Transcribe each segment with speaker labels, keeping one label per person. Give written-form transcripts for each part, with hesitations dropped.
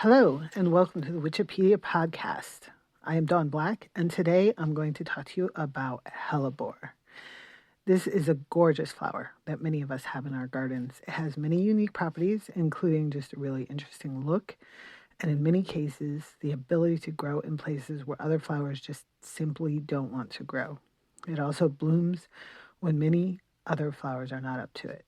Speaker 1: Hello, and welcome to the Witchipedia podcast. I am Dawn Black, and today I'm going to talk to you about Hellebore. This is a gorgeous flower that many of us have in our gardens. It has many unique properties, including just a really interesting look, and in many cases, the ability to grow in places where other flowers just simply don't want to grow. It also blooms when many other flowers are not up to it.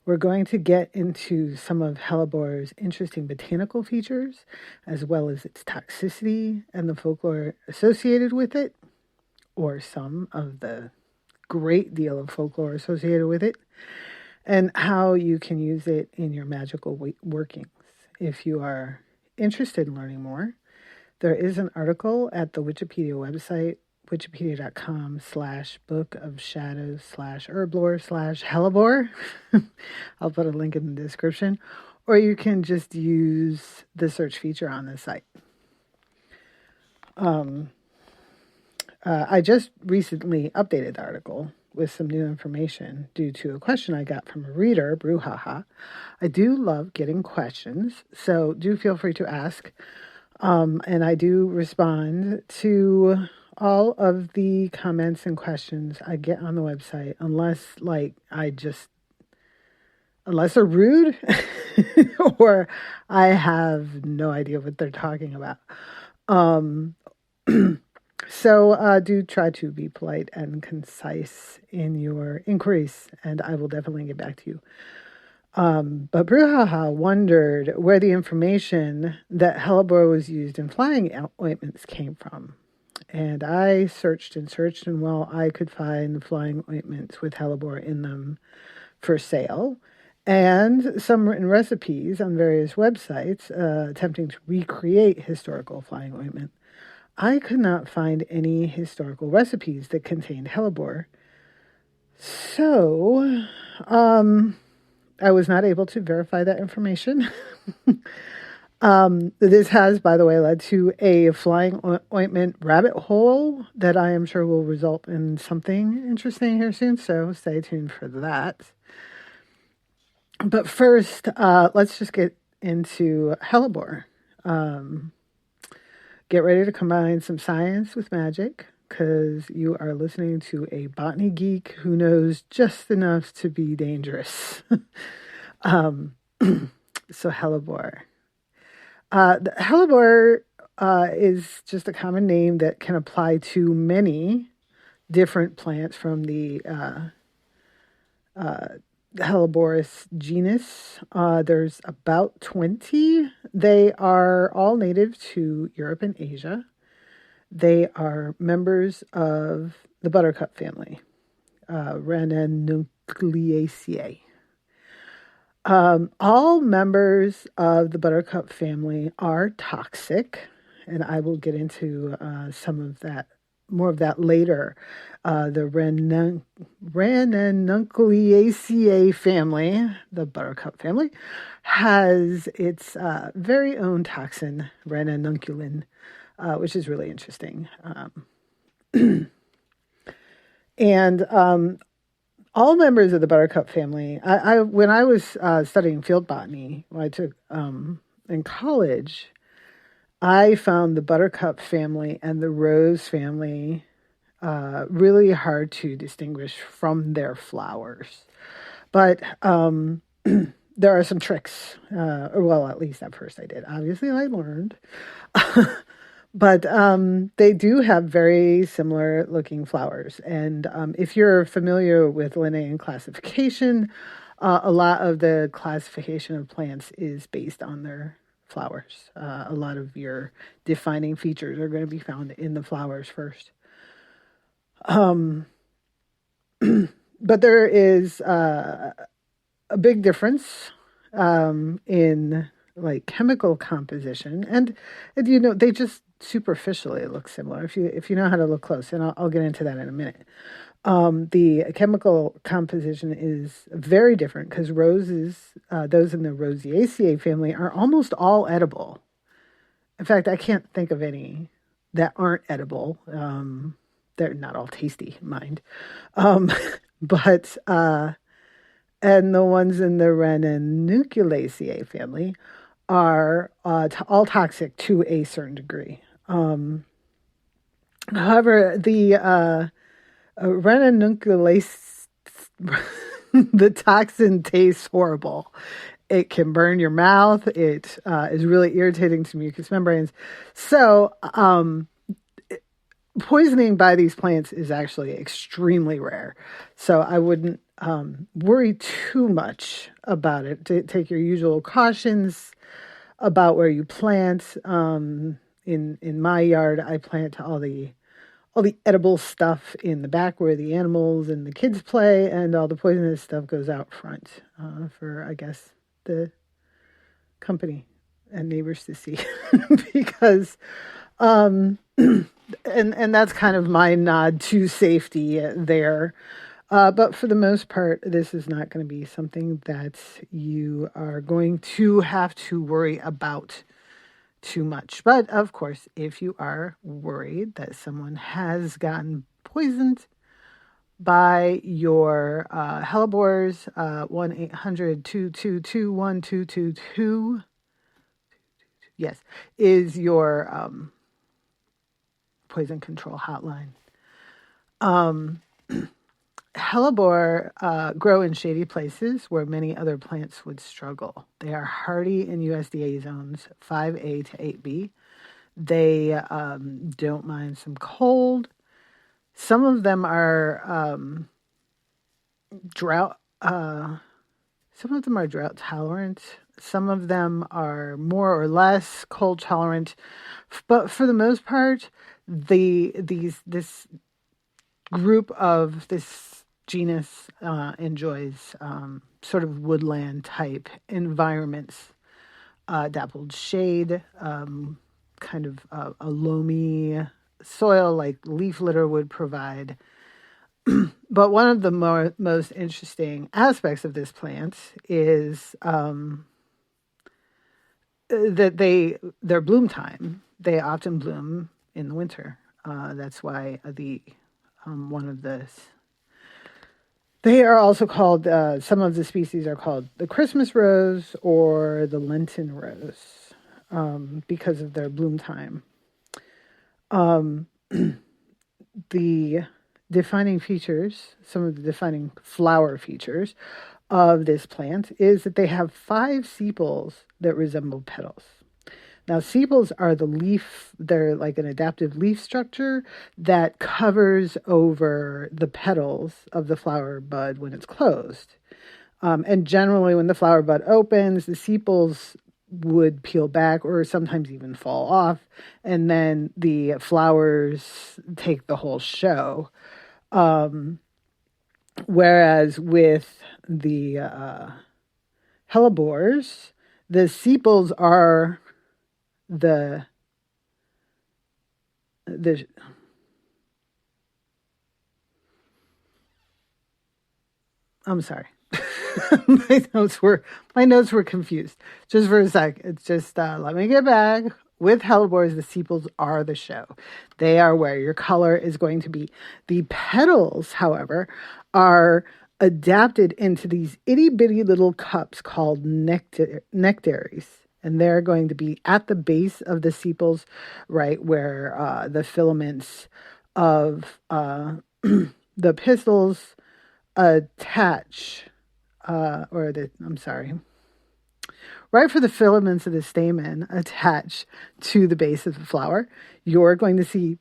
Speaker 1: We're going to get into some of Hellebore's interesting botanical features, as well as its toxicity and the folklore associated with it, or some of the great deal of folklore associated with it, and how you can use it in your magical workings. If you are interested in learning more, there is an article at the Witchipedia website, wikipedia.com/book-of-shadows/herblore/hellebore. I'll put a link in the description. Or you can just use the search feature on the site. I just recently updated the article with some new information due to a question I got from a reader, Brouhaha. I do love getting questions, so do feel free to ask. And I do respond to all of the comments and questions I get on the website, unless they're rude or I have no idea what they're talking about. So do try to be polite and concise in your inquiries, and I will definitely get back to you. But Brouhaha wondered where the information that Hellebore was used in flying ointments came from. And I searched, and well, I could find flying ointments with Hellebore in them for sale, and some written recipes on various websites attempting to recreate historical flying ointment. I could not find any historical recipes that contained Hellebore. So, I was not able to verify that information. This has, by the way, led to a flying ointment rabbit hole that I am sure will result in something interesting here soon, so stay tuned for that. But first, let's just get into Hellebore. Get ready to combine some science with magic, because you are listening to a botany geek who knows just enough to be dangerous. So Hellebore. The Hellebore is just a common name that can apply to many different plants from the Helleborus genus. There's about 20. They are all native to Europe and Asia. They are members of the buttercup family, Ranunculaceae. All members of the buttercup family are toxic, and I will get into more of that later. The Ranunculaceae family, the buttercup family, has its very own toxin, ranunculin, which is really interesting. And all members of the buttercup family, when I was studying field botany, when I took in college, I found the buttercup family and the rose family really hard to distinguish from their flowers. But there are some tricks, or well, at least at first I did. Obviously, I learned. But they do have very similar looking flowers. And if you're familiar with Linnaean classification, a lot of the classification of plants is based on their flowers. A lot of your defining features are going to be found in the flowers first. But there is a big difference in chemical composition, and they just superficially look similar if you know how to look close, and I'll get into that in a minute. The chemical composition is very different because roses, those in the Rosaceae family, are almost all edible. In fact, I can't think of any that aren't edible. They're not all tasty, mind. But And the ones in the Reninuculaceae family are all toxic to a certain degree. However, the Reninuculaceae, the toxin tastes horrible. It can burn your mouth. It is really irritating to mucous membranes. So, poisoning by these plants is actually extremely rare. So I wouldn't worry too much about it. Take your usual cautions about where you plant. In my yard, I plant all the edible stuff in the back where the animals and the kids play, and all the poisonous stuff goes out front for, I guess, the company and neighbors to see. Because and that's kind of my nod to safety there. But for the most part, this is not going to be something that you are going to have to worry about too much. But of course, if you are worried that someone has gotten poisoned by your hellebores, 1-800-222-1222, yes, is your poison control hotline. Hellebore grow in shady places where many other plants would struggle. They are hardy in USDA zones 5A to 8B. They don't mind some cold. Some of them are drought. Some of them are drought tolerant. Some of them are more or less cold tolerant. But for the most part, this group of this genus enjoys sort of woodland type environments, dappled shade, kind of a loamy soil like leaf litter would provide. But one of the most interesting aspects of this plant is that their bloom time. They often bloom in the winter. That's why one of the they are also called, some of the species are called the Christmas rose or the Lenten rose because of their bloom time. The defining features, some of the defining flower features of this plant is that they have 5 sepals that resemble petals. Now, sepals are they're like an adaptive leaf structure that covers over the petals of the flower bud when it's closed. And generally, when the flower bud opens, the sepals would peel back or sometimes even fall off, and then the flowers take the whole show. Whereas with the hellebores, the sepals are the I'm sorry. my notes were confused just for a sec. It's just let me get back. With hellebores, the sepals are the show. They are where your color is going to be. The petals, however, are adapted into these itty bitty little cups called nectaries. And they're going to be at the base of the sepals, right where the filaments of the pistils attach, right for the filaments of the stamen attach to the base of the flower. You're going to see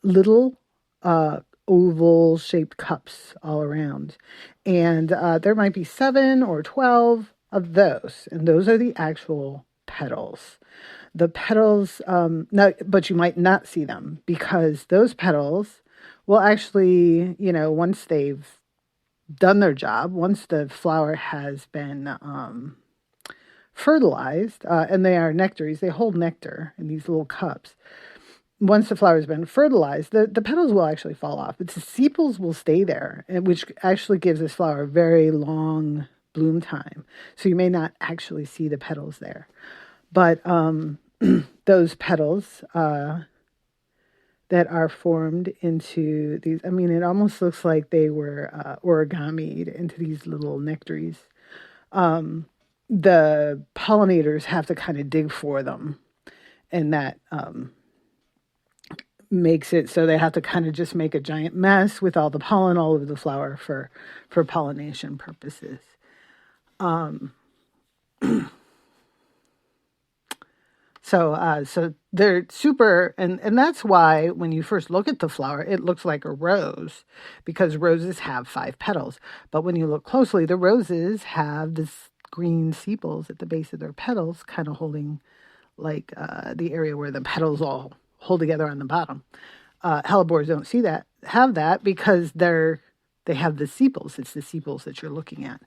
Speaker 1: little oval shaped cups all around. And there might be 7 or 12 of those. And those are the actual petals. The petals, but you might not see them because those petals will actually, once they've done their job, once the flower has been fertilized, and they are nectaries, they hold nectar in these little cups. Once the flower has been fertilized, the petals will actually fall off, but the sepals will stay there, which actually gives this flower a very long bloom time. So you may not actually see the petals there. But those petals, that are formed into these. I mean, it almost looks like they were origamied into these little nectaries. The pollinators have to kind of dig for them, and that makes it so they have to kind of just make a giant mess with all the pollen all over the flower for pollination purposes. So they're super, and that's why when you first look at the flower, it looks like a rose, because roses have 5 petals. But when you look closely, the roses have this green sepals at the base of their petals, kind of holding like the area where the petals all hold together on the bottom. Hellebores don't have that because they have the sepals. It's the sepals that you're looking at,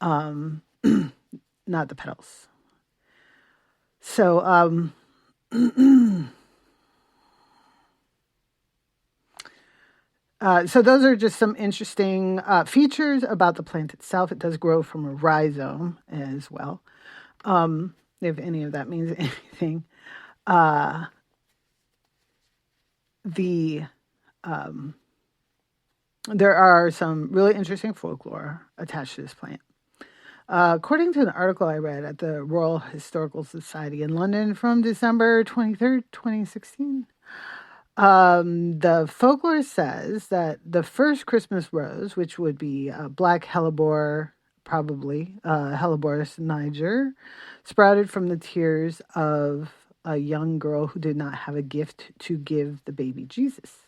Speaker 1: not the petals. So, so those are just some interesting features about the plant itself. It does grow from a rhizome as well, if any of that means anything. There are some really interesting folklore attached to this plant. According to an article I read at the Royal Historical Society in London from December 23rd, 2016, the folklore says that the first Christmas rose, which would be black hellebore, probably Hellebore niger, sprouted from the tears of a young girl who did not have a gift to give the baby Jesus.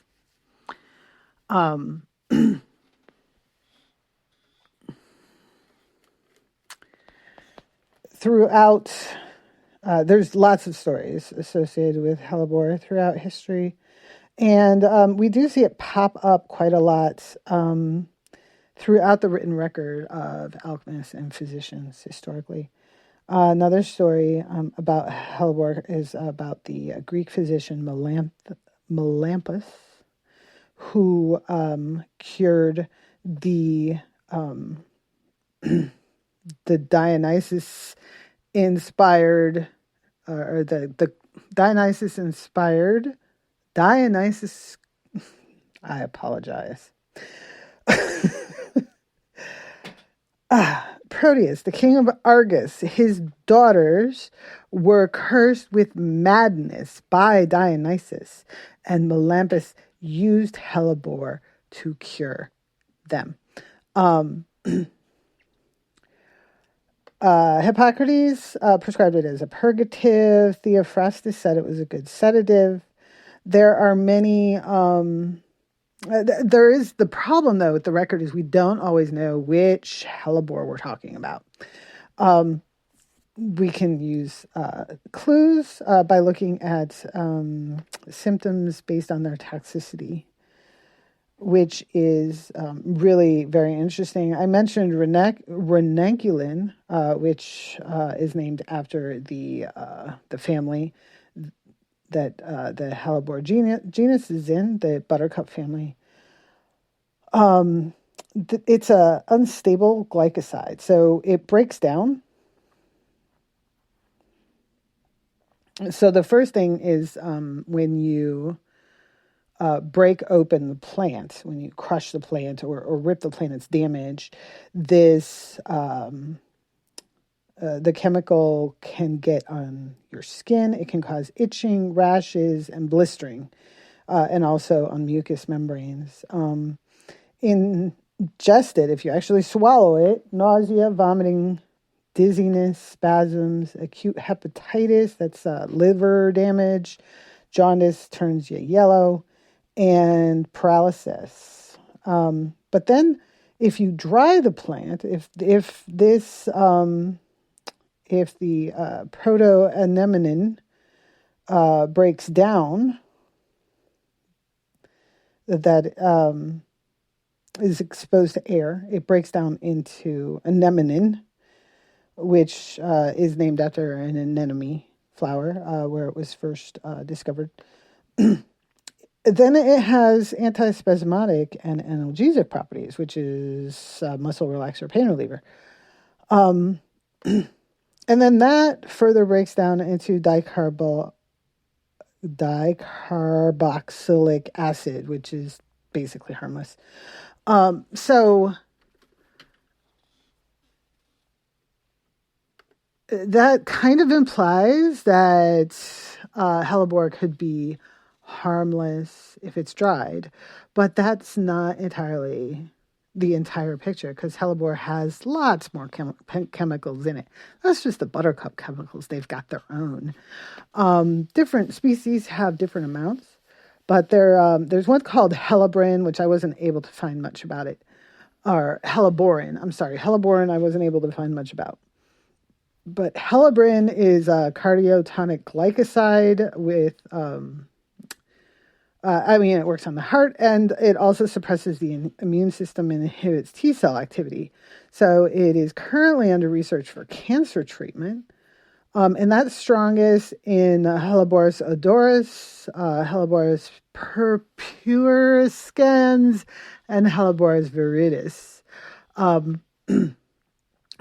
Speaker 1: Throughout, there's lots of stories associated with Hellebore throughout history. And we do see it pop up quite a lot throughout the written record of alchemists and physicians historically. Another story about Hellebore is about the Greek physician Melampus, who cured the Dionysus inspired, or the Dionysus inspired, I apologize. Proteus, the king of Argos, his daughters were cursed with madness by Dionysus, and Melampus used Hellebore to cure them. Hippocrates prescribed it as a purgative. Theophrastus said it was a good sedative. There are many... there is the problem, though, with the record is we don't always know which Hellebore we're talking about. We can use clues by looking at symptoms based on their toxicity, which is really very interesting. I mentioned ranunculin, which is named after the family that the Hellebore genus is in, the buttercup family. It's a unstable glycoside, so it breaks down. So the first thing is when you break open the plant, when you crush the plant or rip the plant that's damaged, this the chemical can get on your skin. It can cause itching, rashes, and blistering, and also on mucous membranes. Ingested, if you actually swallow it, nausea, vomiting, dizziness, spasms, acute hepatitis, that's liver damage, jaundice turns you yellow, and paralysis. But then if you dry the plant, if the protoanemone breaks down, that is exposed to air, it breaks down into anemone, which is named after an anemone flower where it was first discovered. Then it has antispasmodic and analgesic properties, which is muscle relaxer, pain reliever. And then that further breaks down into dicarboxylic acid, which is basically harmless. So that kind of implies that hellebore could be harmless if it's dried, but that's not entirely the entire picture, because hellebore has lots more chemicals in it. That's just the buttercup chemicals. They've got their own. Different species have different amounts, but there's one called Hellebore, which I wasn't able to find much about it. Or Helleborin. I'm sorry, Helleborin I wasn't able to find much about. But Hellebore is a cardiotonic glycoside with, it works on the heart, and it also suppresses the immune system and inhibits T cell activity. So it is currently under research for cancer treatment. And that's strongest in Helleborus odoris, Helleborus purpurescens, and Helleborus viridis.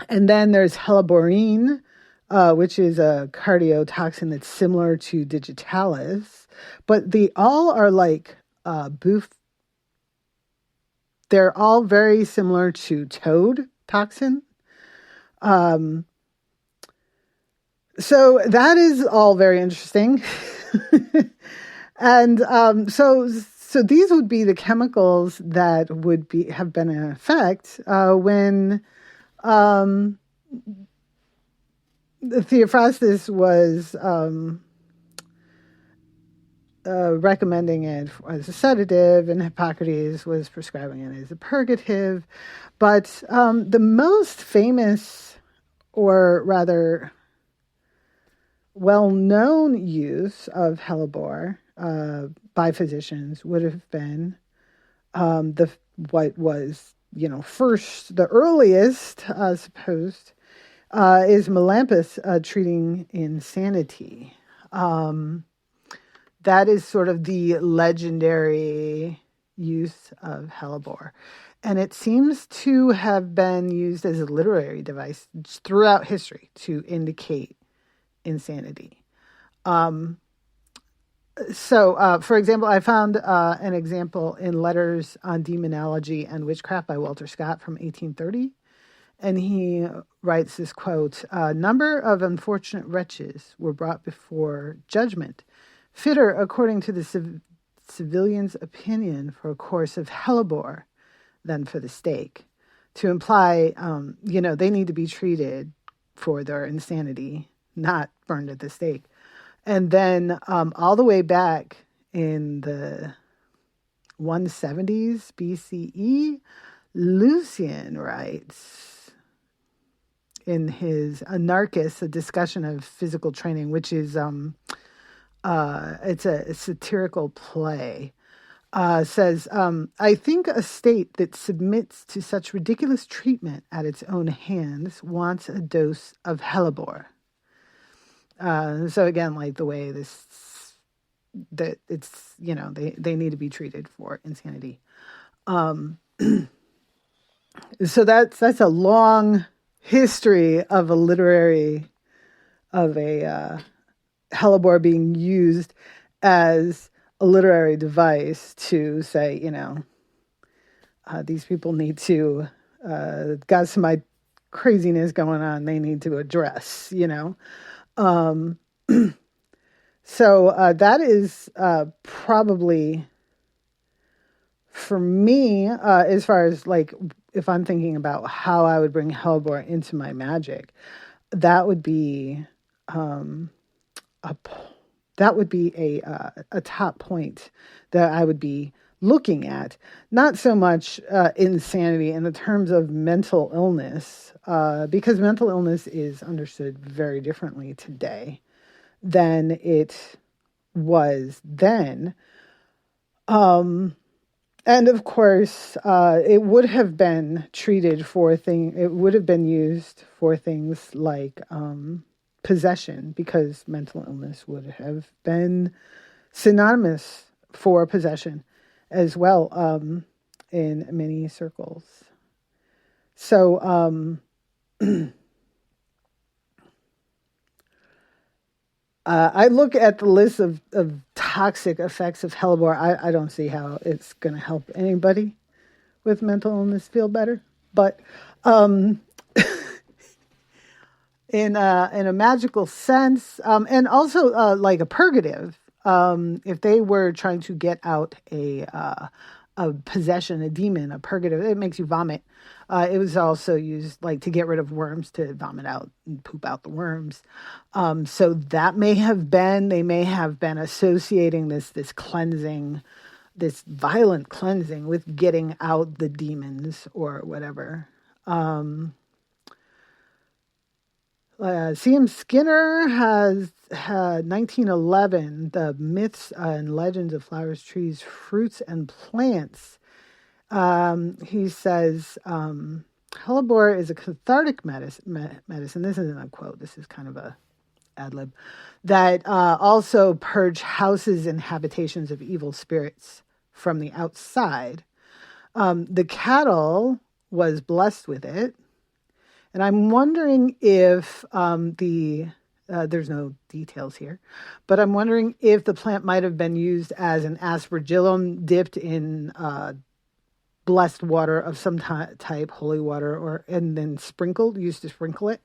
Speaker 1: And then there's Helleborin, which is a cardiotoxin that's similar to digitalis, but they all are like they're all very similar to toad toxin. So that is all very interesting. And so these would be the chemicals that would have been in effect when Theophrastus was recommending it as a sedative, and Hippocrates was prescribing it as a purgative. But the most famous, or rather well-known use of hellebore by physicians would have been what was first, the earliest supposed is Melampus treating insanity. That is sort of the legendary use of hellebore. And it seems to have been used as a literary device throughout history to indicate insanity. So, for example, I found an example in Letters on Demonology and Witchcraft by Walter Scott from 1830. And he writes this quote, "A number of unfortunate wretches were brought before judgment, fitter, according to the civilian's opinion, for a course of hellebore than for the stake," to imply, they need to be treated for their insanity, not burned at the stake. And then all the way back in the 170s BCE, Lucian writes in his Anarchus, a discussion of physical training, which is it's a satirical play, says, "I think a state that submits to such ridiculous treatment at its own hands wants a dose of hellebore." So again, like the way that it's, they need to be treated for insanity. So that's a long history of a hellebore being used as a literary device to say, these people need to, got some craziness going on, they need to address, So that is probably, for me, as far as like, if I'm thinking about how I would bring hellebore into my magic, that would be a top point that I would be looking at. Not so much insanity in the terms of mental illness, because mental illness is understood very differently today than it was then. And of course, it would have been it would have been used for things like possession, because mental illness would have been synonymous for possession as well, in many circles. So, I look at the list of toxic effects of Hellebore. I don't see how it's going to help anybody with mental illness feel better. But um, in a magical sense, and also like a purgative. If they were trying to get out a possession, a demon, a purgative, it makes you vomit. It was also used like to get rid of worms, to vomit out and poop out the worms. So that they may have been associating this cleansing, this violent cleansing with getting out the demons or whatever. C.M. Skinner has had 1911, The Myths and Legends of Flowers, Trees, Fruits, and Plants. He says, Hellebore is a cathartic medicine. This isn't a quote. This is kind of a ad lib. That also purge houses and habitations of evil spirits from the outside. The cattle was blessed with it. And I'm wondering if there's no details here, but I'm wondering if the plant might have been used as an aspergillum dipped in blessed water of some type, holy water, and then used to sprinkle it.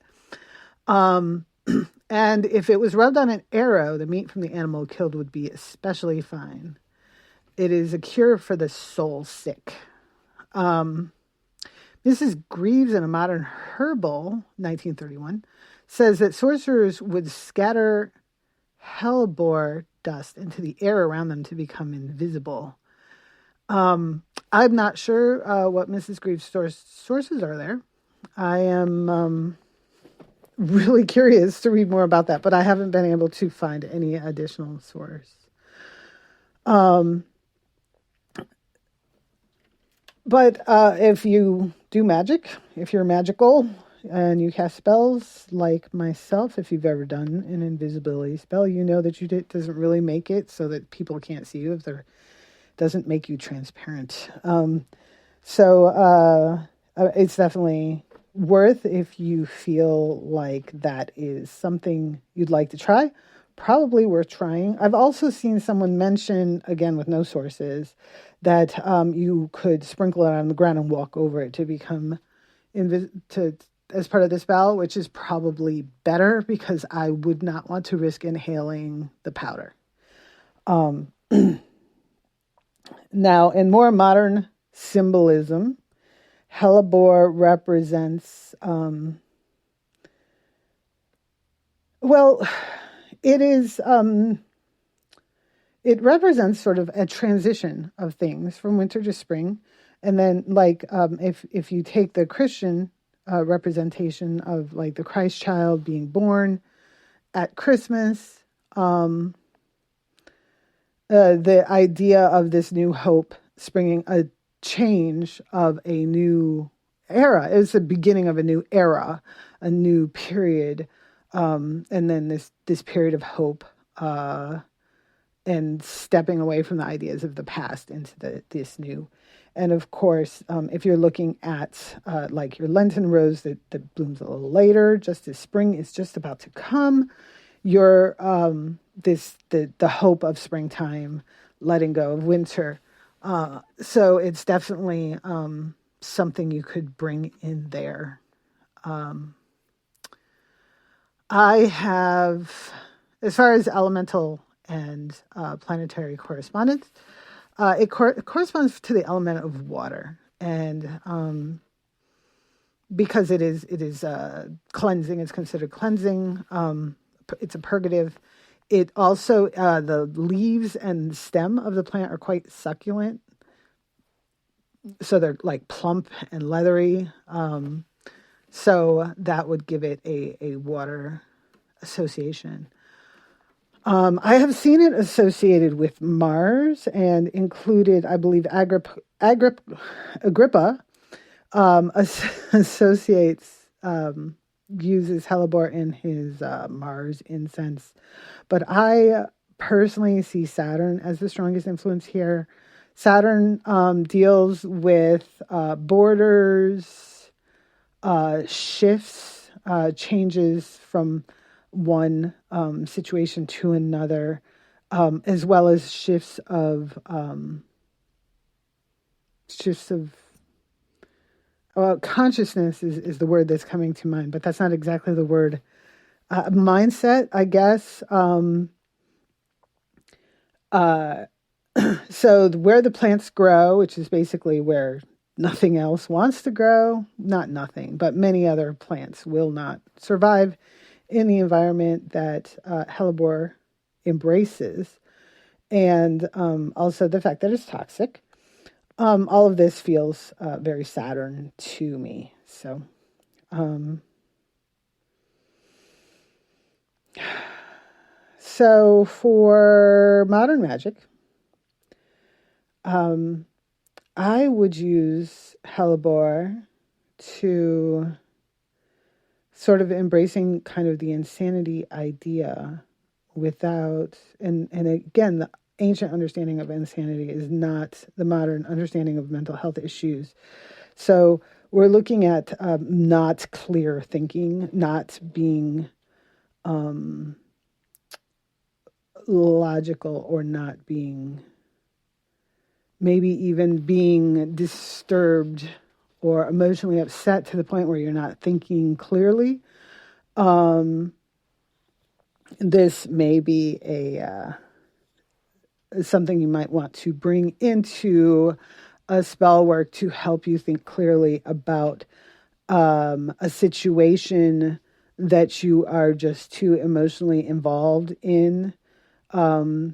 Speaker 1: And if it was rubbed on an arrow, the meat from the animal killed would be especially fine. It is a cure for the soul sick. Mrs. Greaves in A Modern Herbal, 1931, says that sorcerers would scatter hellebore dust into the air around them to become invisible. I'm not sure what Mrs. Greaves' sources are there. I am really curious to read more about that, but I haven't been able to find any additional source. But if you do magic, if you're magical and you cast spells like myself, if you've ever done an invisibility spell, you know that it doesn't really make it so that people can't see you if it doesn't make you transparent. So it's definitely worth, if you feel like that is something you'd like to try, probably worth trying. I've also seen someone mention, again with no sources, that you could sprinkle it on the ground and walk over it to become as part of the spell, which is probably better because I would not want to risk inhaling the powder. Now, in more modern symbolism, Hellebore represents, it represents sort of a transition of things from winter to spring. And then if you take the Christian representation of like the Christ child being born at Christmas, the idea of this new hope springing, a change of a new era. It's the beginning of a new era, a new period. And then this period of hope, and stepping away from the ideas of the past into this new. And of course, if you're looking at like your Lenten rose that blooms a little later, just as spring is just about to come, your the hope of springtime, letting go of winter. So it's definitely something you could bring in there. I have, as far as elemental and planetary correspondence, it corresponds to the element of water, and because it is cleansing, it's considered cleansing. It's a purgative. It also, the leaves and stem of the plant are quite succulent, so they're like plump and leathery. So that would give it a water association. I have seen it associated with Mars and included, I believe, Agrippa associates, uses hellebore in his Mars incense. But I personally see Saturn as the strongest influence here. Saturn deals with borders, shifts, changes from one situation to another, as well as shifts of consciousness is the word that's coming to mind, but that's not exactly the word. Mindset, I guess. So where the plants grow, which is basically where nothing else wants to grow, not nothing, but many other plants will not survive in the environment that Hellebore embraces. And also the fact that it's toxic. All of this feels very Saturn to me. So, so for modern magic, I would use Hellebore to sort of embracing kind of the insanity idea without, and again, the ancient understanding of insanity is not the modern understanding of mental health issues. So we're looking at not clear thinking, not being logical, or not being, maybe even being disturbed or emotionally upset to the point where you're not thinking clearly. This may be something you might want to bring into a spell work to help you think clearly about a situation that you are just too emotionally involved in, to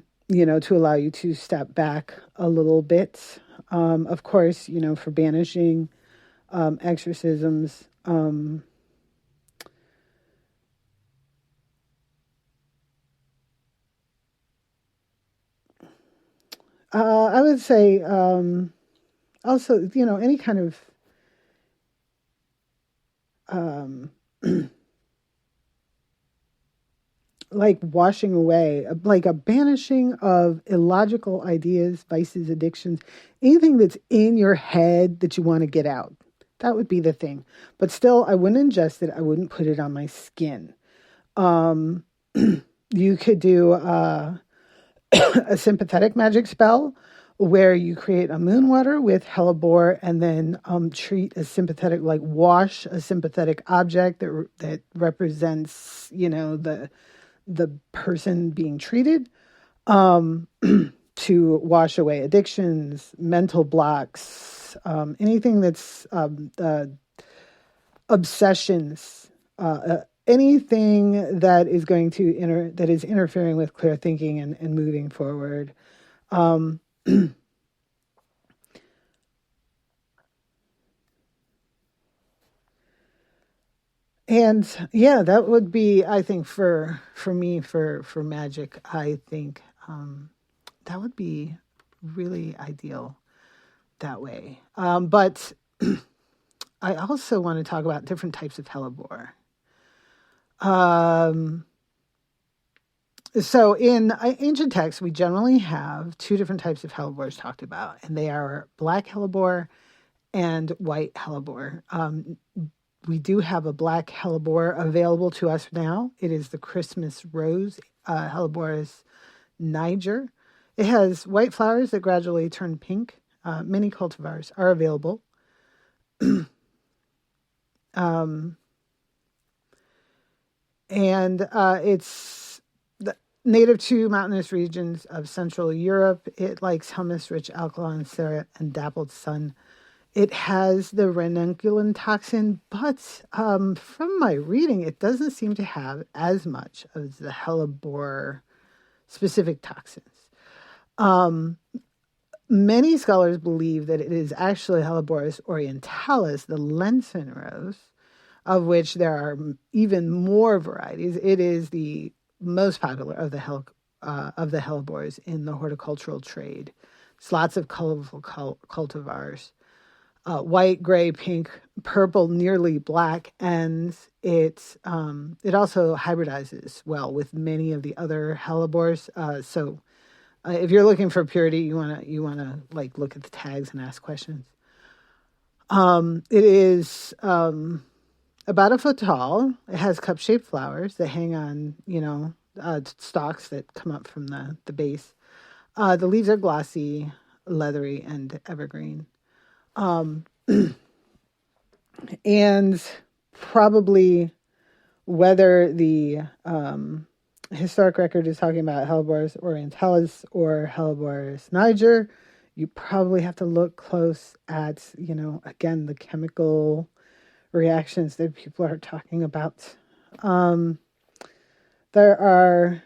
Speaker 1: allow you to step back a little bit. Of course, for banishing, exorcisms, I would say also, any kind of like washing away, like a banishing of illogical ideas, vices, addictions, anything that's in your head that you want to get out. That would be the thing. But still, I wouldn't ingest it. I wouldn't put it on my skin. You could do a sympathetic magic spell where you create a moon water with Hellebore and then treat a sympathetic, like wash a sympathetic object that represents, the person being treated, to wash away addictions, mental blocks, anything that's obsessions, anything that is going to that is interfering with clear thinking and moving forward. And yeah, that would be, I think, for me, for magic, I think that would be really ideal that way. But I also want to talk about different types of Hellebore. So in ancient texts, we generally have two different types of Hellebores talked about, and they are black Hellebore and white Hellebore. We do have a black Hellebore available to us now. It is the Christmas rose, Helleborus niger. It has white flowers that gradually turn pink. Many cultivars are available. And it's native to mountainous regions of Central Europe. It likes humus-rich alkaline soil and dappled sun. It has the ranunculin toxin, but from my reading, it doesn't seem to have as much of the Hellebore specific toxins. Many scholars believe that it is actually Helleborus orientalis, the Lenten rose, of which there are even more varieties. It is the most popular of the hellebores in the horticultural trade. It's lots of colorful cultivars. White, gray, pink, purple, nearly black ends. It also hybridizes well with many of the other hellebores. So if you're looking for purity, you wanna like look at the tags and ask questions. It is about a foot tall. It has cup-shaped flowers that hang on, stalks that come up from the base. The leaves are glossy, leathery, and evergreen. Um, and probably whether the historic record is talking about Hellebore orientalis or Hellebore niger, you probably have to look close at, again, the chemical reactions that people are talking about. There are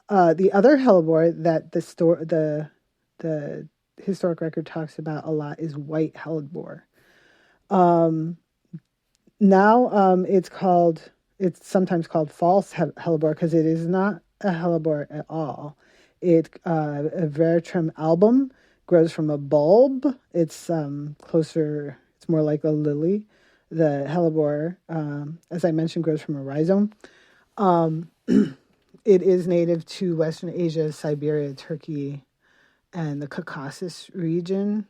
Speaker 1: the other Hellebore that the historic record talks about a lot is white Hellebore. Now it's sometimes called false Hellebore because it is not a Hellebore at all. A Veratrum album grows from a bulb. It's it's more like a lily. The Hellebore, as I mentioned, grows from a rhizome. It is native to Western Asia, Siberia, Turkey, and the Caucasus region.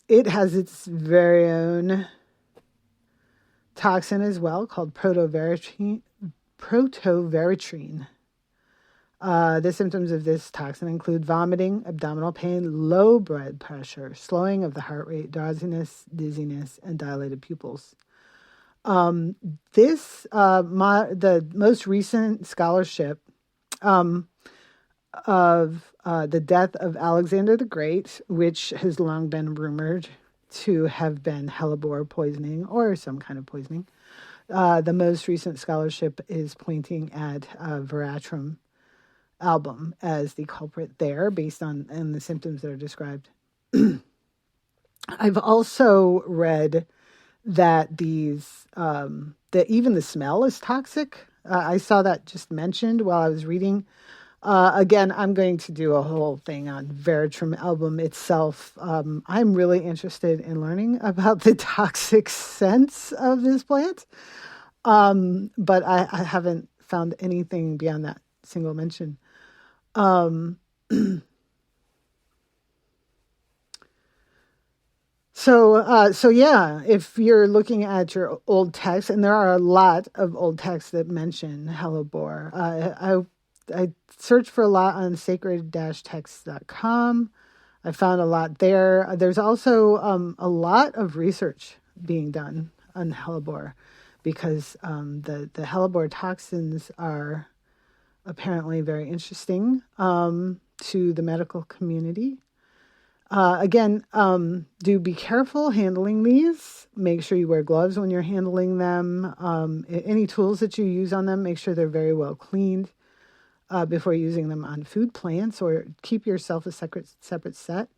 Speaker 1: It has its very own toxin as well called protoveratrine. The symptoms of this toxin include vomiting, abdominal pain, low blood pressure, slowing of the heart rate, drowsiness, dizziness, and dilated pupils. The most recent scholarship of the death of Alexander the Great, which has long been rumored to have been Hellebore poisoning or some kind of poisoning. The most recent scholarship is pointing at Veratrum album as the culprit there, based on the symptoms that are described. I've also read that that even the smell is toxic. I saw that just mentioned while I was reading. Again, I'm going to do a whole thing on Veratrum album itself. I'm really interested in learning about the toxic scents of this plant, but I haven't found anything beyond that single mention. So yeah, if you're looking at your old texts, and there are a lot of old texts that mention Hellebore, I searched for a lot on sacred-texts.com. I found a lot there. There's also a lot of research being done on Hellebore because the Hellebore toxins are apparently very interesting to the medical community. Again, do be careful handling these. Make sure you wear gloves when you're handling them. Any tools that you use on them, make sure they're very well cleaned before using them on food plants, or keep yourself a separate set.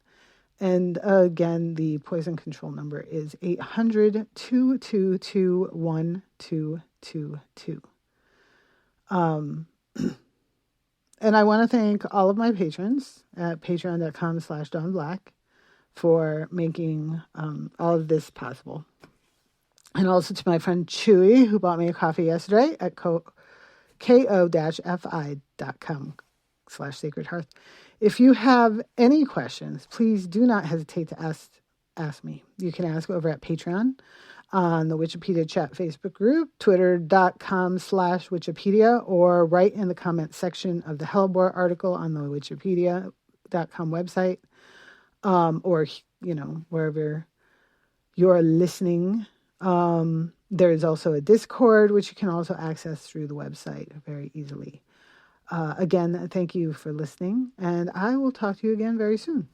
Speaker 1: And again, the poison control number is 800-222-1222. And I want to thank all of my patrons at patreon.com/DawnBlack for making all of this possible. And also to my friend Chewy, who bought me a coffee yesterday at ko-fi.com/sacredhearth. If you have any questions, please do not hesitate to ask me. You can ask over at Patreon, on the Witchipedia chat Facebook group, twitter.com/Witchipedia, or right in the comment section of the Hellebore article on the Witchipedia.com website, or, wherever you're listening. There is also a Discord, which you can also access through the website very easily. Again, thank you for listening, and I will talk to you again very soon.